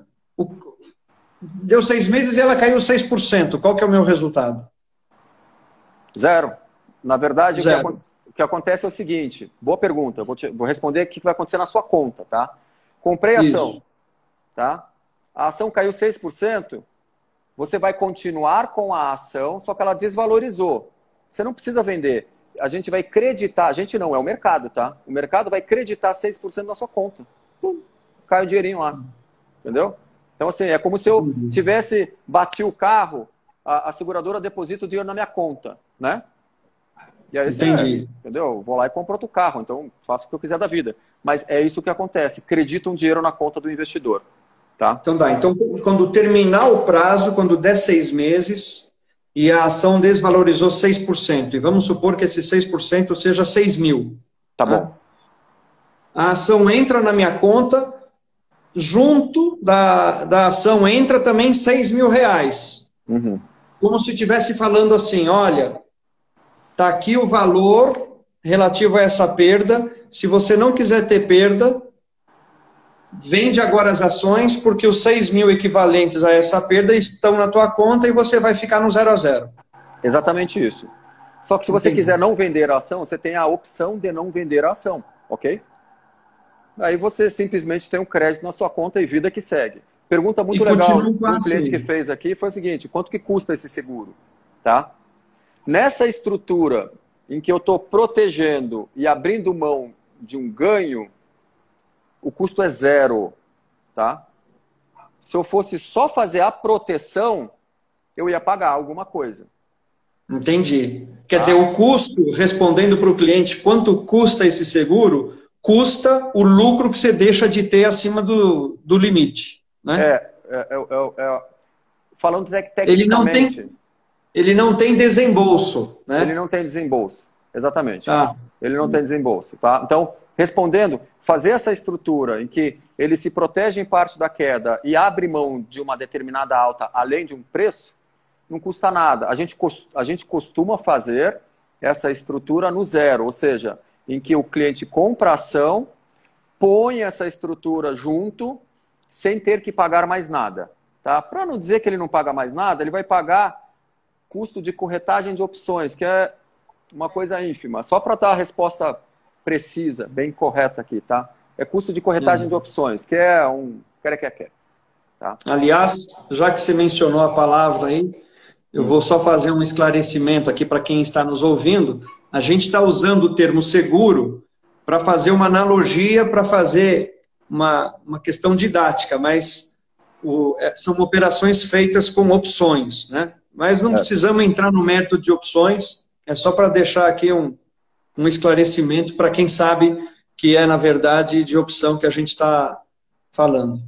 deu 6 meses e ela caiu 6%, qual que é o meu resultado? Zero. Na verdade, Zero. O que acontece é o seguinte, boa pergunta, vou responder o que vai acontecer na sua conta, tá? Comprei a ação, tá? A ação caiu 6%, você vai continuar com a ação, só que ela desvalorizou. Você não precisa vender. A gente vai creditar, a gente não, é o mercado, tá? O mercado vai creditar 6% na sua conta. Pum, cai o dinheirinho lá. Entendeu? Então, assim, é como se eu tivesse batido o carro, a seguradora deposita o dinheiro na minha conta, né? E aí Entendi. Entendeu? Vou lá e compro outro carro, então faço o que eu quiser da vida. Mas é isso que acontece, acredita um dinheiro na conta do investidor. Tá? Então dá. Então, quando terminar o prazo, quando der 6 meses e a ação desvalorizou 6%, e vamos supor que esse 6% seja 6 mil. Tá bom. A ação entra na minha conta, junto da ação entra também 6 mil reais. Como se estivesse falando assim, olha, tá aqui o valor relativo a essa perda, se você não quiser ter perda, vende agora as ações, porque os 6 mil equivalentes a essa perda estão na tua conta e você vai ficar no 0 a 0. Exatamente isso. Só que se você quiser não vender a ação, você tem a opção de não vender a ação, ok? Aí você simplesmente tem um crédito na sua conta e vida que segue. Pergunta muito legal do cliente que fez aqui foi o seguinte, quanto que custa esse seguro? Tá? Nessa estrutura em que eu estou protegendo e abrindo mão de um ganho, o custo é zero, tá? Se eu fosse só fazer a proteção, eu ia pagar alguma coisa. Entendi. Quer dizer, o custo, respondendo para o cliente, quanto custa esse seguro, custa o lucro que você deixa de ter acima do limite. Né? Falando tecnicamente... Ele não tem desembolso. Né? Ele não tem desembolso, exatamente. Ele não tem desembolso. Tá? Então, respondendo, fazer essa estrutura em que ele se protege em parte da queda e abre mão de uma determinada alta além de um preço, não custa nada. A gente costuma fazer essa estrutura no zero, ou seja, em que o cliente compra a ação, põe essa estrutura junto, sem ter que pagar mais nada. Tá? Para não dizer que ele não paga mais nada, ele vai pagar custo de corretagem de opções, que é uma coisa ínfima. Só para dar a resposta precisa, bem correta aqui, tá? É custo de corretagem de opções, que é um quer. Tá? Aliás, já que você mencionou a palavra aí, eu vou só fazer um esclarecimento aqui para quem está nos ouvindo. A gente está usando o termo seguro para fazer uma analogia, para fazer uma questão didática, mas são operações feitas com opções, né? Mas não precisamos entrar no mérito de opções, é só para deixar aqui um esclarecimento para quem sabe que é, na verdade, de opção que a gente está falando.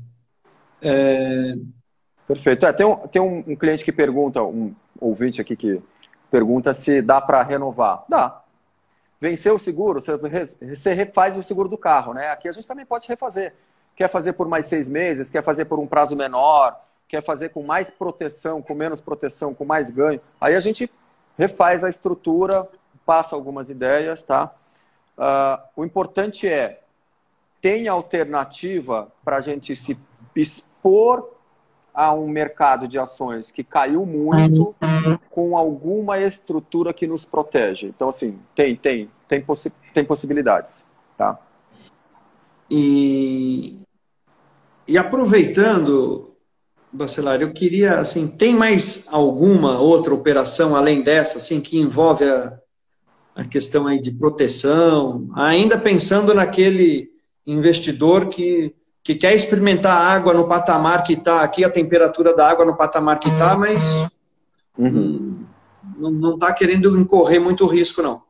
Perfeito. Tem um cliente que pergunta, um ouvinte aqui que pergunta se dá para renovar. Dá. Venceu o seguro, você refaz o seguro do carro, né? Aqui a gente também pode refazer. Quer fazer por mais 6 meses, quer fazer por um prazo menor, quer fazer com mais proteção, com menos proteção, com mais ganho. Aí a gente refaz a estrutura, passa algumas ideias, tá? O importante é, tem alternativa para a gente se expor a um mercado de ações que caiu muito com alguma estrutura que nos protege. Então, assim, tem possibilidades, tá? E aproveitando, Bacelar, eu queria, assim, tem mais alguma outra operação além dessa, assim, que envolve a questão aí de proteção, ainda pensando naquele investidor que quer experimentar a água no patamar que está aqui, a temperatura da água no patamar que está, mas não está querendo incorrer muito risco, não.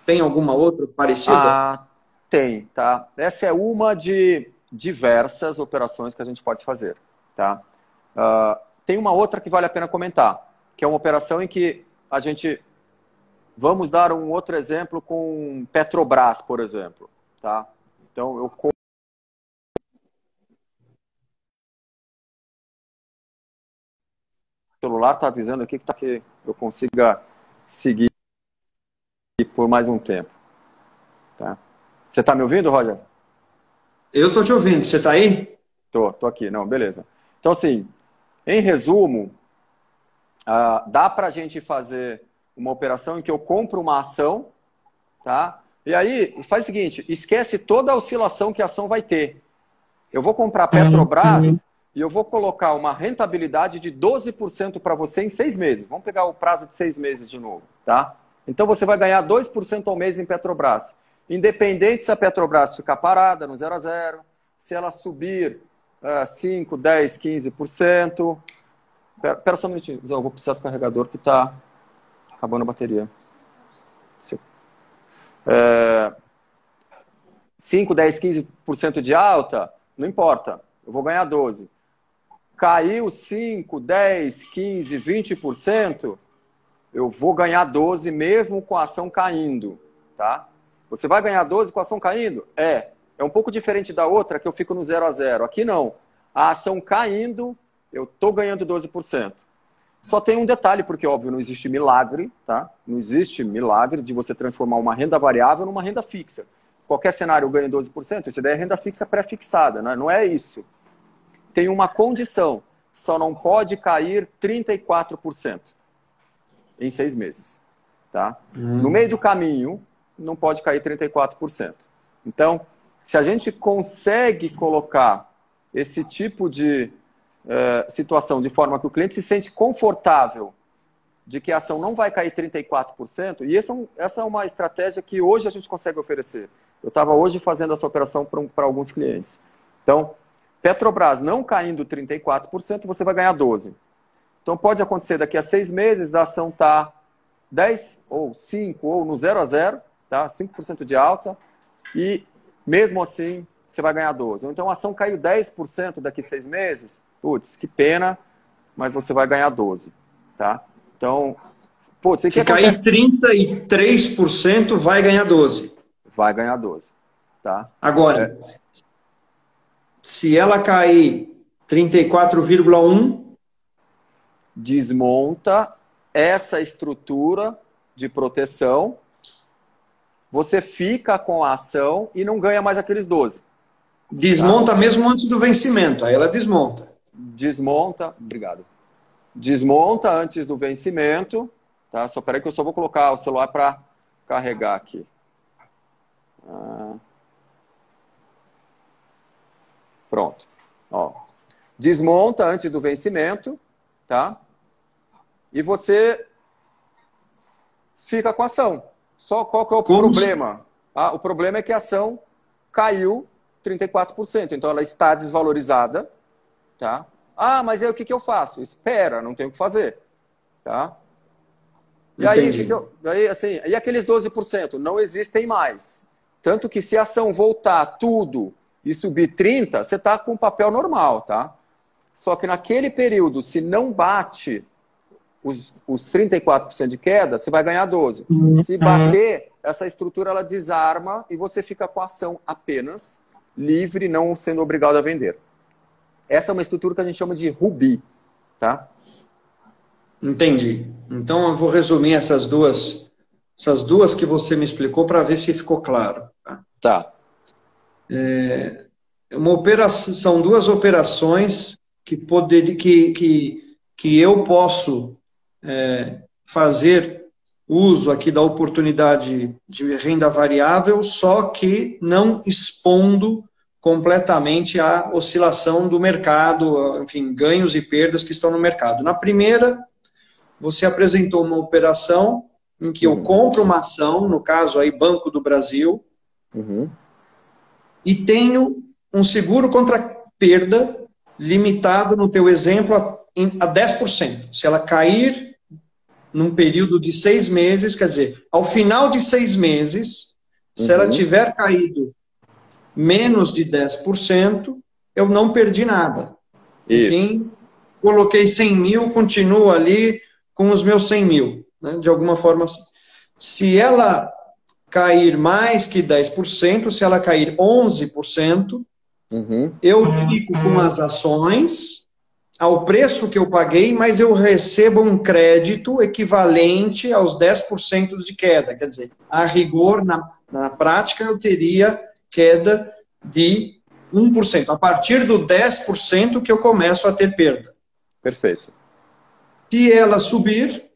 Tem alguma outra parecida? Ah, tem, tá? Essa é uma de diversas operações que a gente pode fazer, tá? Tem uma outra que vale a pena comentar, que é uma operação em que a gente... Vamos dar um outro exemplo com Petrobras, por exemplo, tá? Então, o celular está avisando aqui que eu consiga seguir por mais um tempo, tá? Você está me ouvindo, Roger? Eu estou te ouvindo, você está aí? Tô aqui, não, beleza. Então, assim, em resumo, dá para a gente fazer uma operação em que eu compro uma ação, tá? E aí, faz o seguinte, esquece toda a oscilação que a ação vai ter. Eu vou comprar a Petrobras e eu vou colocar uma rentabilidade de 12% para você em 6 meses. Vamos pegar o prazo de 6 meses de novo, tá? Então, você vai ganhar 2% ao mês em Petrobras. Independente se a Petrobras ficar parada no 0 a 0, se ela subir 5, 10, 15%. Espera só um minutinho, eu vou precisar do carregador que está acabando a bateria. 5, 10, 15% de alta, não importa, eu vou ganhar 12. Caiu 5, 10, 15, 20%, eu vou ganhar 12 mesmo com a ação caindo, tá? Você vai ganhar 12 com a ação caindo? É um pouco diferente da outra que eu fico no 0 a 0. Aqui não. A ação caindo, eu estou ganhando 12%. Só tem um detalhe, porque, óbvio, não existe milagre, tá? Não existe milagre de você transformar uma renda variável numa renda fixa. Qualquer cenário ganha 12%, isso daí é renda fixa pré-fixada, né? Não é isso. Tem uma condição, só não pode cair 34% em 6 meses, tá? No meio do caminho, não pode cair 34%. Então, se a gente consegue colocar esse tipo de situação de forma que o cliente se sente confortável de que a ação não vai cair 34%, e essa é uma estratégia que hoje a gente consegue oferecer. Eu estava hoje fazendo essa operação para alguns clientes. Então, Petrobras não caindo 34%, você vai ganhar 12%. Então, pode acontecer daqui a 6 meses da ação estar 10 ou 5 ou no 0 a 0, tá? 5% de alta, e mesmo assim você vai ganhar 12%. Então, a ação caiu 10% daqui a 6 meses, putz, que pena, mas você vai ganhar 12%, tá? Então, putz, se cair 33%, vai ganhar 12%. Vai ganhar 12%, tá? Agora, se ela cair 34,1%, desmonta essa estrutura de proteção, você fica com a ação e não ganha mais aqueles 12%. Desmonta, tá? Mesmo antes do vencimento, aí ela desmonta. Desmonta, obrigado. Desmonta antes do vencimento, tá? Só peraí que eu só vou colocar o celular para carregar aqui. Pronto. Ó. Desmonta antes do vencimento, tá? E você fica com a ação. Só qual que é o problema? O problema é que a ação caiu 34%, então ela está desvalorizada, tá? Mas aí o que eu faço? Espera, não tenho o que fazer, tá? E aí, aqueles 12% não existem mais. Tanto que se a ação voltar tudo e subir 30%, você está com o papel normal, tá? Só que naquele período, se não bate os 34% de queda, você vai ganhar 12%. Se bater, essa estrutura ela desarma e você fica com a ação apenas livre, não sendo obrigado a vender. Essa é uma estrutura que a gente chama de Rubi, tá? Entendi. Então eu vou resumir essas duas que você me explicou para ver se ficou claro. Tá. São duas operações que eu posso fazer uso aqui da oportunidade de renda variável, só que não expondo completamente a oscilação do mercado, enfim, ganhos e perdas que estão no mercado. Na primeira, você apresentou uma operação em que eu compro uma ação, no caso aí Banco do Brasil, e tenho um seguro contra perda limitado, no teu exemplo, a 10%. Se ela cair num período de 6 meses, quer dizer, ao final de 6 meses, se ela tiver caído menos de 10%, eu não perdi nada. Enfim, coloquei 100 mil, continuo ali com os meus 100 mil, né, de alguma forma. Se ela cair mais que 10%, se ela cair 11%, eu fico com as ações ao preço que eu paguei, mas eu recebo um crédito equivalente aos 10% de queda. Quer dizer, a rigor, na prática, eu teria queda de 1%. A partir do 10% que eu começo a ter perda. Perfeito. Se ela subir,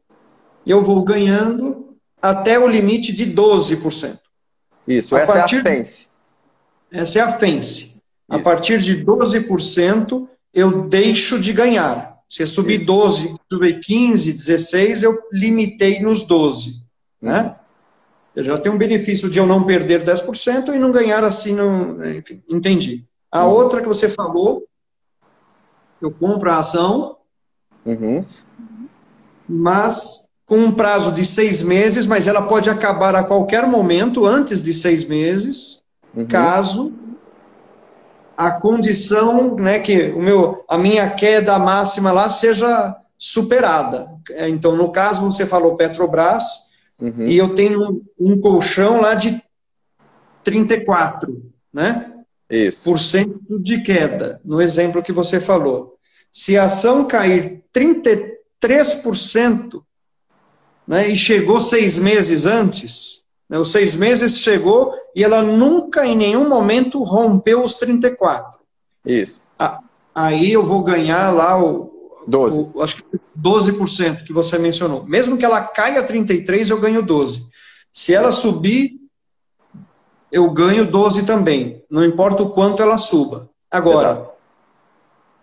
eu vou ganhando até o limite de 12%. Isso, essa é a FENSE. Essa é a FENSE. A partir de 12%, eu deixo de ganhar. Se subir 12, subir 15, 16, eu limitei nos 12. Né? Eu já tenho um benefício de eu não perder 10% e não ganhar assim, enfim, entendi. A outra que você falou, eu compro a ação, mas com um prazo de 6 meses, mas ela pode acabar a qualquer momento, antes de 6 meses, caso a condição, né, que a minha queda máxima lá seja superada. Então, no caso, você falou Petrobras, e eu tenho um colchão lá de 34, né? Por cento de queda, no exemplo que você falou. Se a ação cair 33%, né, e chegou 6 meses antes, né, os 6 meses chegou e ela nunca, em nenhum momento, rompeu os 34. Isso. Aí eu vou ganhar lá acho que 12% que você mencionou. Mesmo que ela caia 33, eu ganho 12. Se ela subir, eu ganho 12 também. Não importa o quanto ela suba. Agora,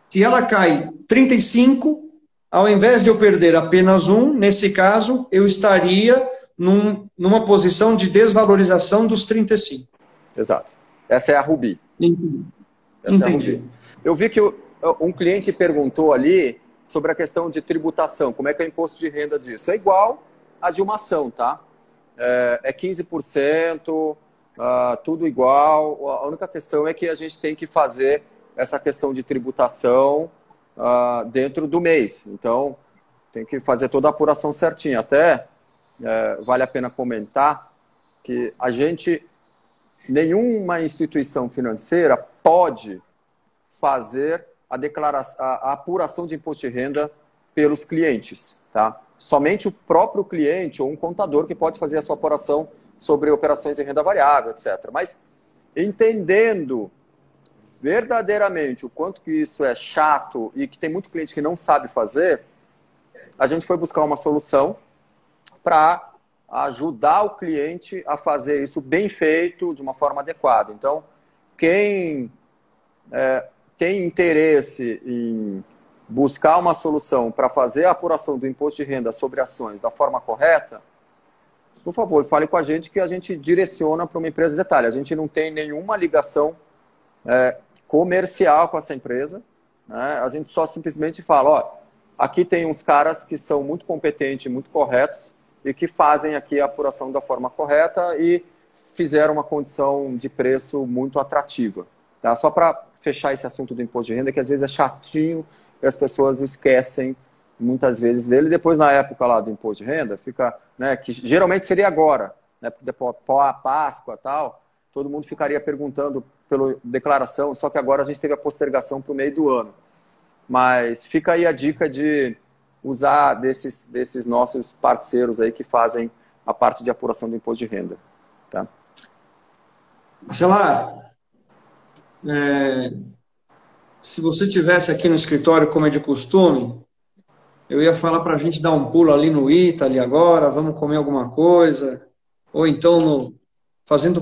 se ela cai 35, ao invés de eu perder apenas 1, nesse caso, eu estaria numa posição de desvalorização dos 35. Exato. Essa é a Rubi. Entendi. Eu vi que um cliente perguntou ali sobre a questão de tributação. Como é que é o imposto de renda disso? É igual a de uma ação, tá? É 15%, tudo igual. A única questão é que a gente tem que fazer essa questão de tributação dentro do mês. Então, tem que fazer toda a apuração certinha. Até vale a pena comentar que nenhuma instituição financeira pode fazer a apuração de imposto de renda pelos clientes, tá? Somente o próprio cliente ou um contador que pode fazer a sua apuração sobre operações de renda variável, etc. Mas entendendo verdadeiramente o quanto que isso é chato e que tem muito cliente que não sabe fazer, a gente foi buscar uma solução para ajudar o cliente a fazer isso bem feito, de uma forma adequada. Então, quem tem interesse em buscar uma solução para fazer a apuração do imposto de renda sobre ações da forma correta, por favor, fale com a gente que a gente direciona para uma empresa de detalhe. A gente não tem nenhuma ligação comercial com essa empresa, né? A gente só simplesmente fala, aqui tem uns caras que são muito competentes, muito corretos e que fazem aqui a apuração da forma correta e fizeram uma condição de preço muito atrativa. Tá? Só para fechar esse assunto do imposto de renda, que às vezes é chatinho e as pessoas esquecem muitas vezes dele. Depois, na época lá do imposto de renda, fica, né, que geralmente seria agora, né, porque depois a Páscoa e tal, todo mundo ficaria perguntando pela declaração, só que agora a gente teve a postergação para o meio do ano. Mas fica aí a dica de usar desses nossos parceiros aí que fazem a parte de apuração do imposto de renda. Tá? Marcelar, se você estivesse aqui no escritório, como é de costume, eu ia falar para a gente dar um pulo ali no Italy agora, vamos comer alguma coisa, ou então fazendo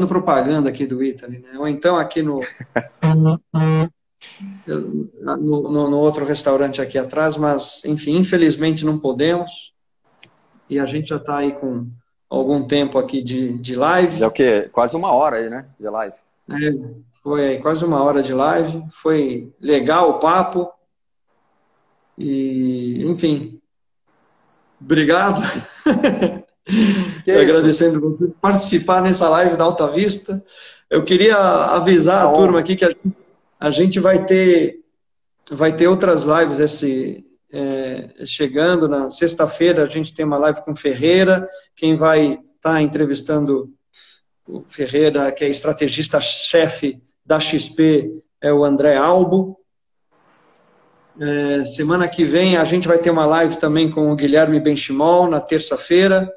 propaganda aqui do Italy, né? Ou então aqui no outro restaurante aqui atrás, mas, enfim, infelizmente não podemos. E a gente já está aí com algum tempo aqui de live. Já é o quê? Quase uma hora aí, né? De live. Foi aí, quase uma hora de live. Foi legal o papo. E, enfim, obrigado. Agradecendo você por participar nessa live da Alta Vista. Eu queria avisar a turma aqui que a gente vai ter outras lives chegando. Na sexta-feira a gente tem uma live com o Ferreira. Quem vai estar entrevistando o Ferreira, que é estrategista-chefe da XP, é o André Albo. Semana que vem a gente vai ter uma live também com o Guilherme Benchimol, na terça-feira.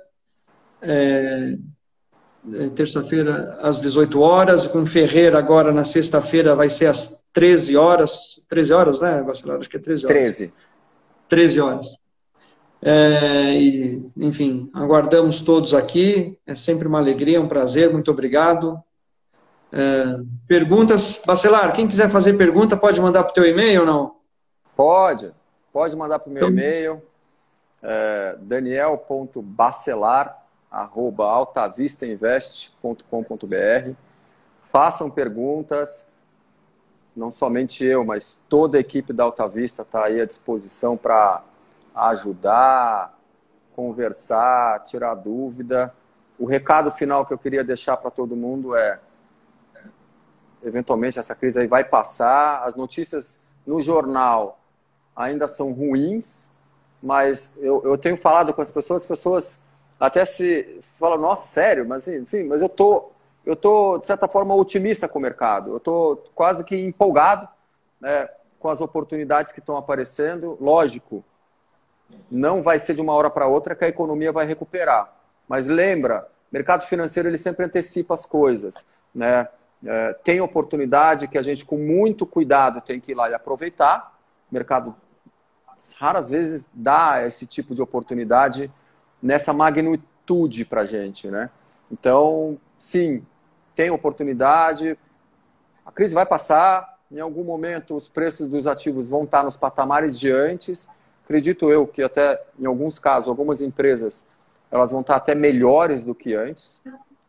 Terça-feira às 18 horas. Com o Ferreira agora na sexta-feira vai ser às 13 horas. 13 horas, né, Bacelar? Acho que é 13 horas. 13 horas. Enfim, aguardamos todos aqui. É sempre uma alegria, um prazer. Muito obrigado. Perguntas? Bacelar, quem quiser fazer pergunta pode mandar para o teu e-mail ou não? Pode mandar para o meu e-mail, daniel.bacelar@altavistainvest.com.br. Façam perguntas, não somente eu, mas toda a equipe da Alta Vista está aí à disposição para ajudar, conversar, tirar dúvida. O recado final que eu queria deixar para todo mundo é: eventualmente essa crise aí vai passar, as notícias no jornal ainda são ruins, mas eu tenho falado com as pessoas até se falam, nossa, sério? Mas sim, mas eu tô de certa forma otimista com o mercado, eu tô quase que empolgado, né, com as oportunidades que estão aparecendo. Lógico, não vai ser de uma hora para outra que a economia vai recuperar, mas lembra, mercado financeiro ele sempre antecipa as coisas, né? Tem oportunidade que a gente com muito cuidado tem que ir lá e aproveitar. O mercado raras vezes dá esse tipo de oportunidade nessa magnitude para a gente, né? Então, sim, tem oportunidade, a crise vai passar, em algum momento os preços dos ativos vão estar nos patamares de antes. Acredito eu que até, em alguns casos, algumas empresas elas vão estar até melhores do que antes.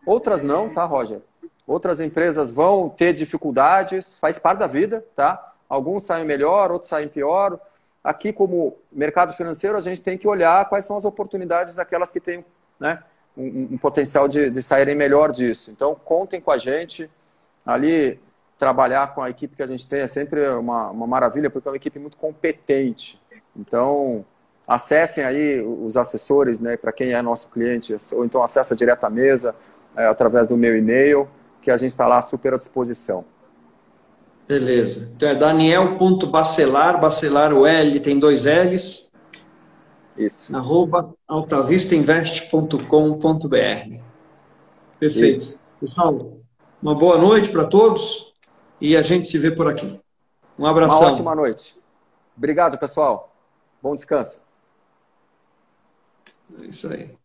Outras não, tá, Roger? Outras empresas vão ter dificuldades, faz parte da vida, tá? Alguns saem melhor, outros saem pior. Aqui, como mercado financeiro, a gente tem que olhar quais são as oportunidades daquelas que têm, né, um potencial de saírem melhor disso. Então, contem com a gente. Ali, trabalhar com a equipe que a gente tem é sempre uma maravilha, porque é uma equipe muito competente. Então, acessem aí os assessores, né, para quem é nosso cliente, ou então acessa direto à mesa, através do meu e-mail, que a gente está lá super à disposição. Beleza. Então é daniel.bacelar, bacelar o L tem 2 L's. Isso. @altavistainvest.com.br. Perfeito. Isso. Pessoal, uma boa noite para todos e a gente se vê por aqui. Um abração. Uma ótima noite. Obrigado, pessoal. Bom descanso. É isso aí.